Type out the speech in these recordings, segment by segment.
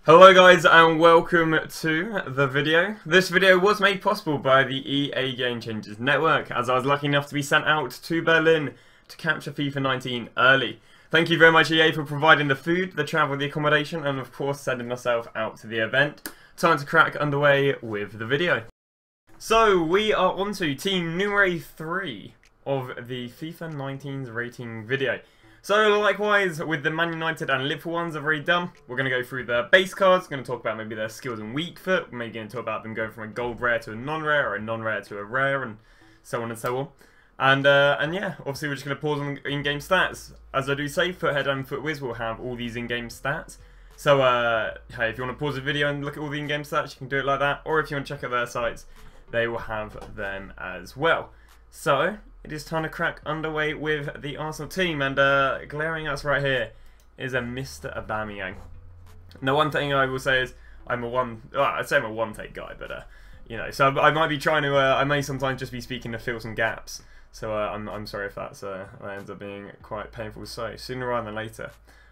Hello guys and welcome to the video. This video was made possible by the EA Gamechangers network as I was lucky enough to be sent out to Berlin to capture FIFA 19 early. Thank you very much EA for providing the food, the travel, the accommodation and of course sending myself out to the event. Time to crack underway with the video. So we are on to team numero 3 of the FIFA 19's rating video. So likewise, with the Man United and Liverpool ones I've already done, we're going to go through the base cards, we're going to talk about maybe their skills and weak foot, we're maybe going to talk about them going from a gold rare to a non-rare, or a non-rare to a rare, and so on and so on. And yeah, obviously we're just going to pause on in-game stats. As I do say, Foothead and Footwiz will have all these in-game stats. So, hey, if you want to pause the video and look at all the in-game stats, you can do it like that. Or if you want to check out their sites, they will have them as well. So, it is time to crack underway with the Arsenal team, and glaring at us right here is a Mr. Aubameyang. Now, one thing I will say is I'd say I'm a one-take guy, but you know, so I might be trying to, I may sometimes just be speaking to fill some gaps. So I'm sorry if that ends up being quite painful. So sooner rather than later,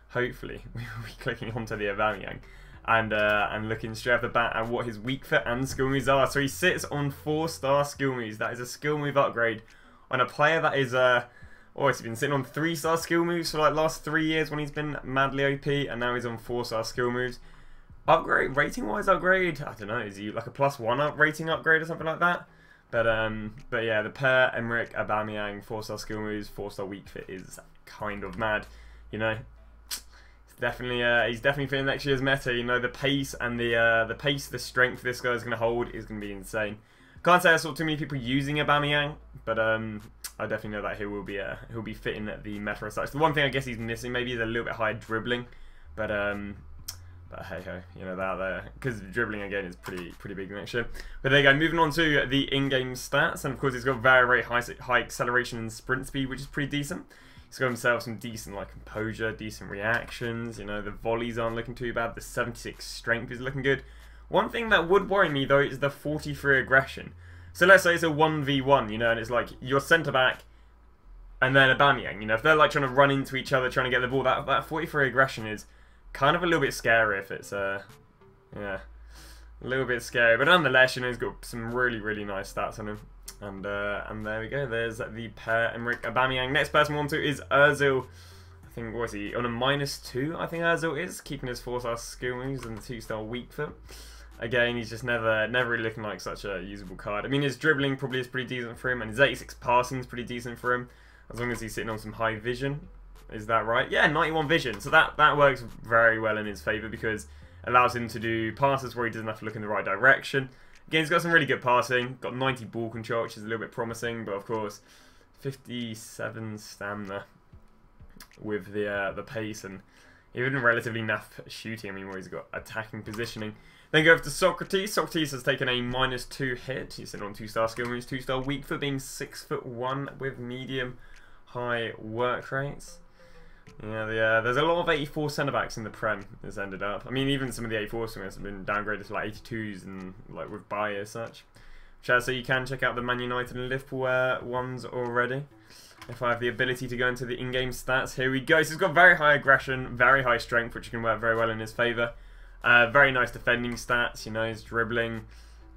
hopefully we will be clicking onto the Aubameyang and looking straight off the bat at what his weak foot and skill moves are. So he sits on 4-star skill moves. That is a skill move upgrade on a player that is, he's been sitting on 3-star skill moves for like last 3 years when he's been madly OP, and now he's on 4-star skill moves. Upgrade, rating-wise upgrade, I don't know, is he like a +1 rating upgrade or something like that? But yeah, the Pierre-Emerick Aubameyang 4-star skill moves, 4-star weak fit is kind of mad, you know. It's definitely, he's definitely feeling next year's meta, you know, the pace and the strength this guy's going to hold is going to be insane. Can't say I saw too many people using Aubameyang, but I definitely know that he'll be fitting the meta as such. The one thing I guess he's missing maybe is a little bit higher dribbling, but hey ho, you know that there, because dribbling again is pretty big next year. But there you go. Moving on to the in-game stats, and of course he's got very high acceleration and sprint speed, which is pretty decent. He's got himself some decent like composure, decent reactions. You know, the volleys aren't looking too bad. The 76 strength is looking good. One thing that would worry me though is the 43 aggression. So let's say it's a 1v1, you know, and it's like your centre back and then Aubameyang. You know, if they're like trying to run into each other, trying to get the ball, that 43 aggression is kind of a little bit scary if it's yeah, a little bit scary. But nonetheless, you know, he's got some really nice stats on him. And there we go. There's the Pierre-Emerick Aubameyang. Next person we're on to is Ozil. I think, what is he, on a -2, I think Ozil is, keeping his 4-star skill moves and the 2-star weak foot. Again, he's just never really looking like such a usable card. I mean, his dribbling probably is pretty decent for him, and his 86 passing is pretty decent for him, as long as he's sitting on some high vision. Is that right? Yeah, 91 vision. So that works very well in his favour because it allows him to do passes where he doesn't have to look in the right direction. Again, he's got some really good passing, got 90 ball control, which is a little bit promising, but of course, 57 stamina with the pace and even relatively naff shooting. I mean, where he's got attacking positioning. Then go over to Sokratis. Sokratis has taken a -2 hit. He's sitting on 2-star skill moves, 2-star weak foot, being 6'1" with medium high work rates. Yeah, there's a lot of 84 centre backs in the Prem has ended up. I mean, even some of the 84 swingers have been downgraded to like 82s and like with buy as such. So you can check out the Man United and Liverpool ones already. If I have the ability to go into the in-game stats, here we go. So he's got very high aggression, very high strength, which can work very well in his favour. Very nice defending stats, you know, his dribbling.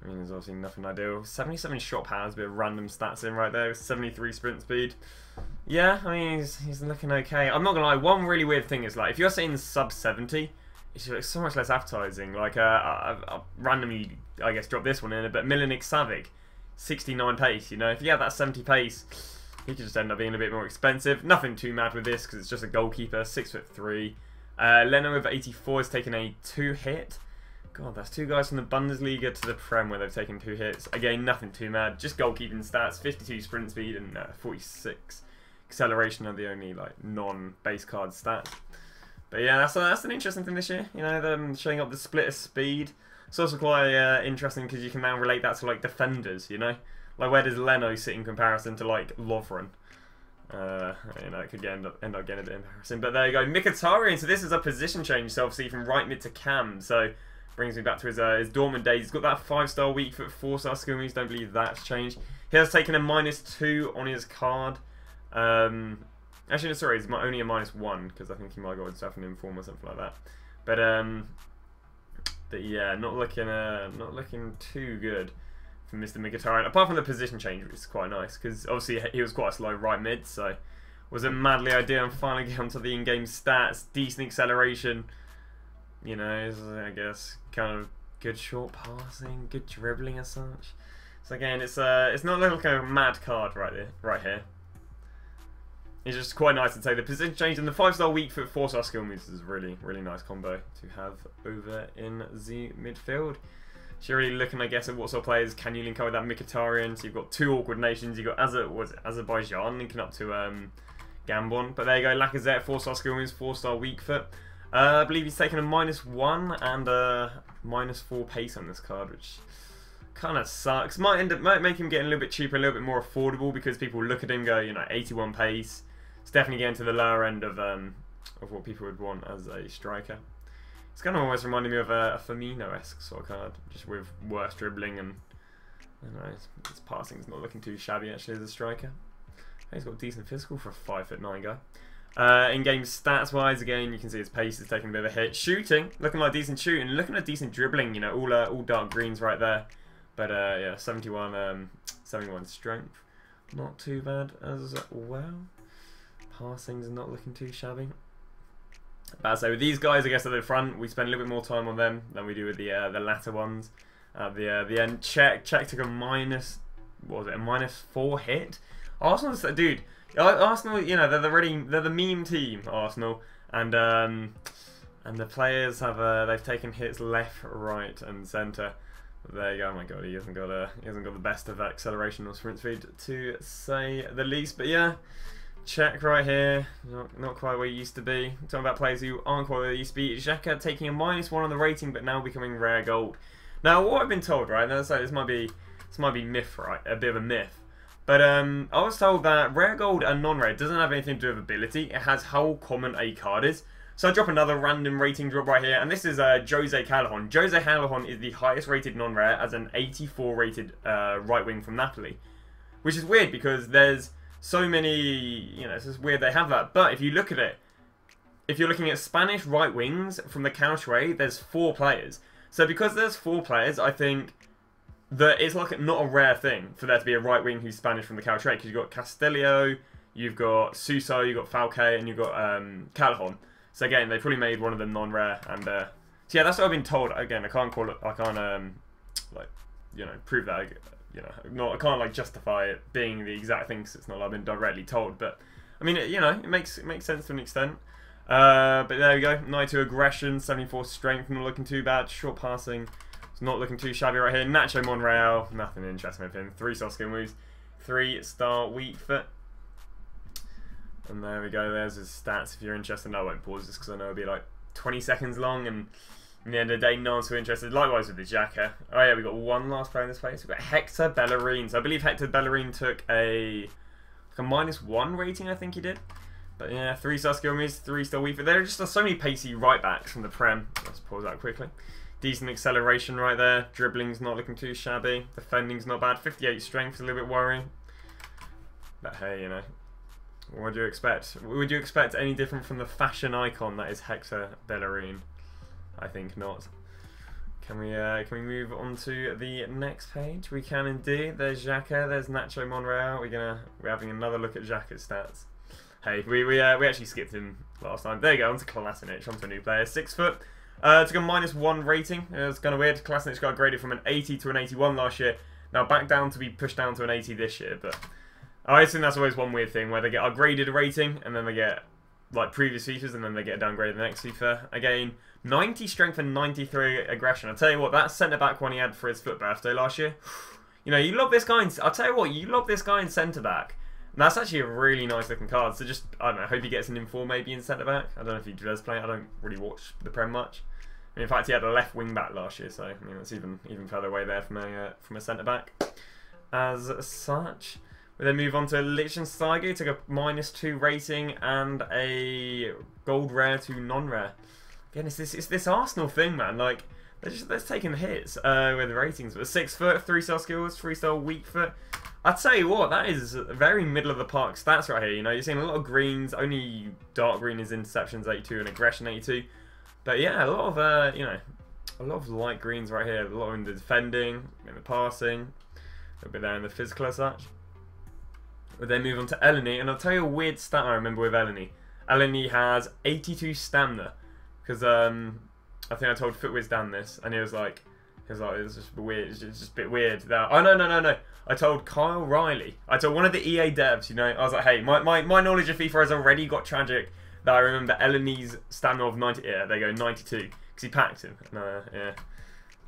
I mean, there's obviously nothing ideal. 77 shot power, a bit of random stats in right there. 73 sprint speed. Yeah, I mean, he's looking okay. I'm not gonna lie, one really weird thing is like, if you're saying sub 70, it's like so much less appetizing. Like, I randomly, I guess, drop this one in, but Milinkovic-Savic, 69 pace, you know. If you have that 70 pace, he could just end up being a bit more expensive. Nothing too mad with this, because it's just a goalkeeper, 6'3". Leno with 84 has taken a 2 hit. God, that's 2 guys from the Bundesliga to the Prem where they've taken 2 hits. Again, nothing too mad. Just goalkeeping stats, 52 sprint speed and 46 acceleration are the only like non-base card stats. But yeah, that's an interesting thing this year. You know, them showing up the split of speed. It's also quite interesting because you can now relate that to like defenders. You know, like where does Leno sit in comparison to like Lovren? You know, it could end up getting a bit embarrassing. But there you go, Mkhitaryan. So this is a position change, so obviously from right mid to cam. So brings me back to his Dortmund days. He's got that 5-star weak foot, 4-star skill moves. Don't believe that's changed. He has taken a -2 on his card. Actually, no, sorry, it's only a -1 because I think he might have got himself an inform or something like that. But But yeah, not looking too good for Mr. Mkhitaryan. Apart from the position change, which is quite nice, because obviously he was quite a slow right mid, so was it madly ideal. And finally get onto the in-game stats. Decent acceleration. You know, I guess kind of good short passing, good dribbling as such. So again, it's not like a mad card right here. It's just quite nice to say the position change and the 5-star weak foot 4-star skill moves is really nice combo to have over in the midfield. So you're really looking, I guess, at what sort of players can you link up with that Mkhitaryan. So you've got two awkward nations. You've got Azerbaijan linking up to Gambon. But there you go, Lacazette, 4-star skill moves, 4-star weak foot. I believe he's taken a -1 and a -4 pace on this card, which kind of sucks. Might make him get a little bit cheaper, a little bit more affordable, because people look at him and go, you know, 81 pace. It's definitely getting to the lower end of what people would want as a striker. It's kind of almost reminding me of a Firmino-esque sort of card, just with worse dribbling, and I don't know, his passing's not looking too shabby actually as a striker. He's got decent physical for a 5'9" guy. In-game stats-wise, again, you can see his pace is taking a bit of a hit. Shooting, looking like decent shooting, looking at decent dribbling. You know, all dark greens right there. But yeah, 71 strength, not too bad as well. Passing's not looking too shabby. But so with these guys, I guess at the front, we spend a little bit more time on them than we do with the latter ones. At the end, Czech took a -4 hit. Arsenal's dude. Arsenal, you know, they're the meme team, Arsenal, and the players have they've taken hits left, right, and centre. There you go. Oh my god, he hasn't got the best of acceleration or sprint speed, to say the least. But yeah, Czech right here, not quite where he used to be. Talking about players who aren't quite where they used to be. Xhaka taking a -1 on the rating, but now becoming rare gold. Now, what I've been told, right? Now, this might be myth, right? A bit of a myth. But I was told that rare gold and non-rare doesn't have anything to do with ability. It has how common a card is. So I drop another random rating drop right here, and this is Jose Callejon. Jose Callejon is the highest rated non-rare as an 84 rated right wing from Napoli, which is weird because there's so many. You know, it's just weird they have that. But if you look at it, if you're looking at Spanish right wings from the Calcio, there's 4 players. So because there's 4 players, I think that it's like not a rare thing for there to be a right wing who's Spanish from the Calcio, because you've got Castillo, you've got Suso, you've got Falque, and you've got Callejon. So again, they probably made one of them non-rare, and so yeah, that's what I've been told. Again, I can't call it, I can't like, you know, prove that, you know, I can't like justify it being the exact thing, because it's not like I've been directly told. But I mean, you know, it makes sense to an extent. But there we go, 92 aggression, 74 strength, not looking too bad. Short passing, it's not looking too shabby right here. Nacho Monreal, nothing interesting with him. 3-star skill moves, 3-star weak foot. And there we go, there's his stats if you're interested. I won't pause this because I know it'll be like 20 seconds long, and in the end of the day, no one's so interested. Likewise with the Xhaka. Oh yeah, we've got one last player in this place. We've got Xhaka and Bellerin. So I believe Xhaka and Bellerin took a -1 rating, I think he did. But yeah, 3-star skill moves, 3-star weak foot. There are just so many pacey right backs from the Prem. Let's pause that quickly. Decent acceleration right there. Dribbling's not looking too shabby. Defending's not bad. 58 strength is a little bit worrying. But hey, you know, what do you expect? Would you expect any different from the fashion icon that is Xhaka and Bellerin? I think not. Can we move on to the next page? We can indeed. There's Xhaka, there's Nacho Monreal. We're having another look at Xhaka's stats. Hey, we actually skipped him last time. There you go, onto Kolasinac, onto a new player. 6 foot. Took a -1 rating. It's kind of weird. Kolasinac got graded from an 80 to an 81 last year. Now back down to be pushed down to an 80 this year. But I think that's always one weird thing where they get upgraded a rating and then they get like previous FIFAs and then they get downgraded the next FIFA. Again, 90 strength and 93 aggression. I'll tell you what, that centre back one he had for his foot birthday last year. You know, you lob this guy in, I'll tell you what, you lob this guy in centre back. And that's actually a really nice looking card. So just, I don't know, hope he gets an inform maybe in centre back. I don't know if he does play. I don't really watch the Prem much. And in fact, he had a left wing back last year, so I mean that's even further away there from a centre back. As such, we then move on to Lichtensteiger. Took a -2 rating and a gold rare to non-rare. Again, it's this Arsenal thing, man. Like they're taking hits with the ratings. But 6 foot, 3-star skills, 3-star weak foot. I'd tell you what, that is very middle of the park stats right here. You know, you're seeing a lot of greens. Only dark green is interceptions 82 and aggression 82. But yeah, a lot of you know, a lot of light greens right here. A lot in the defending, in the passing, a little bit there in the physical as such. We'll then move on to Elneny, and I'll tell you a weird stat I remember with Elneny. Elneny has 82 stamina, because I think I told Footwiz Dan this, and he was like, it's just weird. It's just a bit weird. Oh no. I told Kyle Riley. I told one of the EA devs. You know, I was like, hey, my knowledge of FIFA has already got tragic. That I remember Elneny's stamina of 90. Yeah, there you go, 92, because he packed him. No, yeah.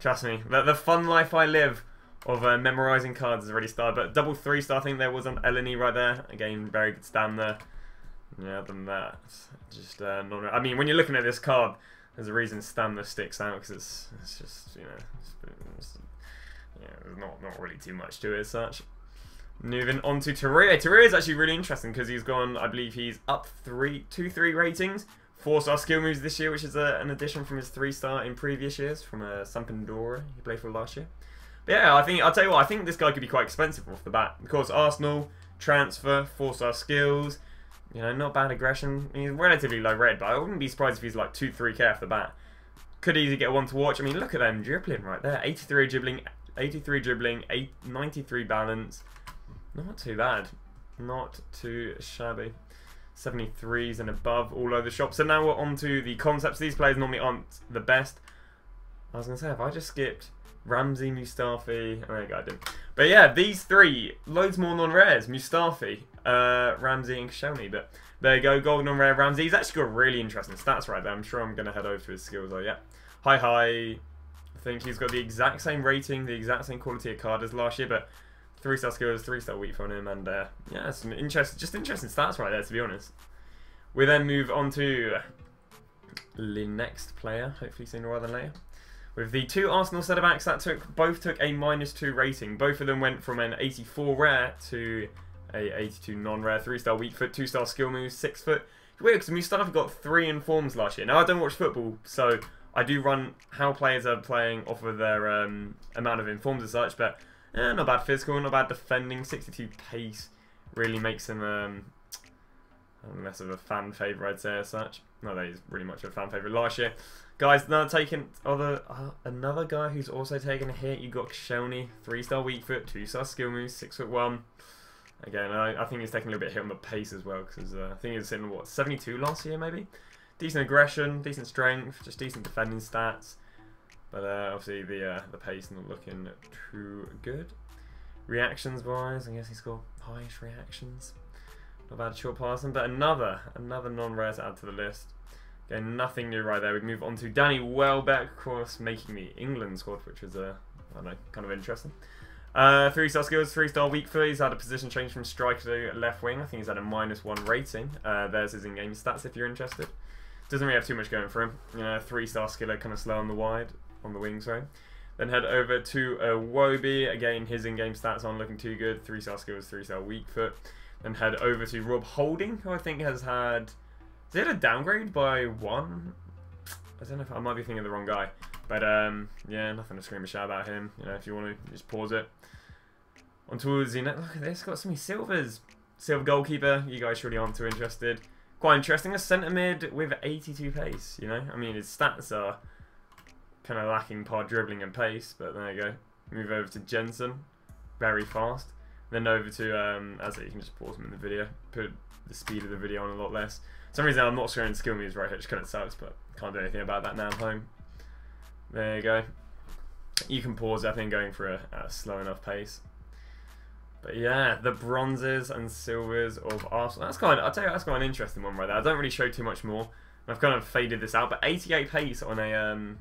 Trust me, the fun life I live of memorising cards has already started. But double 3-star thing there was on Elneny right there. Again, very good stamina. Yeah, other than that, just not. I mean, when you're looking at this card, there's a reason stamina sticks out, because it's just, you know, there's not really too much to it as such. Moving on to Torreira. Torreira is actually really interesting because he's gone, I believe he's up 2-3 ratings. 4-star skill moves this year, which is an addition from his 3-star in previous years from Sampdoria he played for last year. But yeah, I'll tell you what, I think this guy could be quite expensive off the bat. Of course, Arsenal, transfer, 4-star skills, you know, not bad aggression. He's relatively low red, but I wouldn't be surprised if he's like 2-3k off the bat. Could easily get one to watch. I mean, look at them dribbling right there. 83 dribbling, 93 balance. Not too bad. Not too shabby. 73s and above all over the shop. So now we're on to the concepts. These players normally aren't the best. I was going to say, if I just skipped Ramsey, Mustafi... Oh, there you go, I didn't. But yeah, these three, loads more non-rares. Mustafi, Ramsey and Koscielny. But there you go, golden non-rare Ramsey. He's actually got really interesting stats right there. I'm sure I'm going to head over to his skills. Oh, yeah. Hi. I think he's got the exact same rating, the exact same quality of card as last year, but 3-star skills, 3-star weak from him, and yeah, some interesting stats right there, to be honest. We then move on to the next player, hopefully sooner rather than later, with the two Arsenal centre backs that both took a -2 rating. Both of them went from an 84 rare to a 82 non-rare, 3-star weak foot, 2-star skill moves, 6 foot. Weird, because Mustafi got 3 informs last year. Now I don't watch football, so I do run how players are playing off of their amount of informs as such, but not bad physical, not bad defending, 62 pace, really makes him less of a fan favourite, I'd say, as such. No, that is really much of a fan favourite last year. Guys, now taking another guy who's also taken a hit. You got Koscielny, 3-star weak foot, 2-star skill moves, 6'1". Again, I think he's taking a little bit of hit on the pace as well, because I think he was sitting, what, 72 last year, maybe? Decent aggression, decent strength, just decent defending stats. But obviously the pace not looking too good. Reactions wise, I guess he's got highish reactions. Not bad short passing, but another non-rare to add to the list. Again, nothing new right there. We move on to Danny Welbeck, of course, making the England squad, which was I don't know, kind of interesting. 3-star skills, 3-star weak foot. He's had a position change from striker to left wing. I think he's had a -1 rating. There's his in-game stats if you're interested. Doesn't really have too much going for him. You know, 3-star skiller, kind of slow on the wing, sorry. Then head over to Wobie. Again, his in-game stats aren't looking too good. 3-star skills, 3-star weak foot. Then head over to Rob Holding, who I think has had... Has he had a downgrade by 1? I don't know if I might be thinking of the wrong guy. But yeah, nothing to scream a shout about him. You know, if you want to, just pause it. On towards the next... Look at this, got so many silvers. Silver goalkeeper, you guys surely aren't too interested. Quite interesting, a centre mid with 82 pace, you know? I mean, his stats are kind of lacking part dribbling and pace, but there you go. Move over to Jensen, very fast. Then over to, as you can just pause him in the video, put the speed of the video on a lot less. For some reason I'm not showing skill moves right here, which kind of sucks, but can't do anything about that now I'm home. There you go. You can pause, I think, going for a slow enough pace. But yeah, the bronzes and silvers of Arsenal. I'll tell you, that's quite an interesting one right there. I don't really show too much more. I've kind of faded this out, but 88 pace on a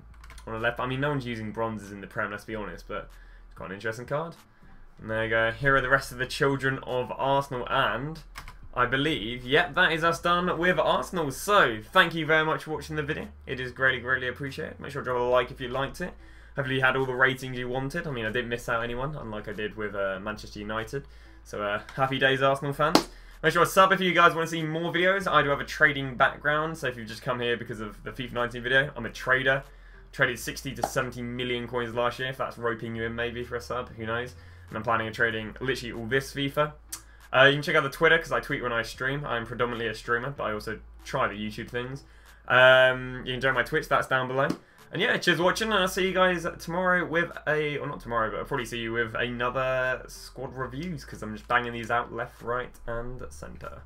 left. I mean, no one's using bronzes in the Prem, let's be honest, but it's quite an interesting card. And there you go. Here are the rest of the children of Arsenal, and I believe, yep, that is us done with Arsenal. So, thank you very much for watching the video. It is greatly appreciated. Make sure to drop a like if you liked it. Hopefully you had all the ratings you wanted. I mean, I didn't miss out anyone, unlike I did with Manchester United. So, happy days, Arsenal fans. Make sure to sub if you guys want to see more videos. I do have a trading background, so if you've just come here because of the FIFA 19 video, I'm a trader. Traded 60 to 70 million coins last year, if that's roping you in maybe for a sub, who knows. And I'm planning on trading literally all this FIFA. You can check out the Twitter, because I tweet when I stream. I'm predominantly a streamer, but I also try the YouTube things. You can join my Twitch, that's down below. And yeah, cheers for watching, and I'll see you guys tomorrow with a, or not tomorrow, but I'll probably see you with another squad reviews, because I'm just banging these out left, right, and centre.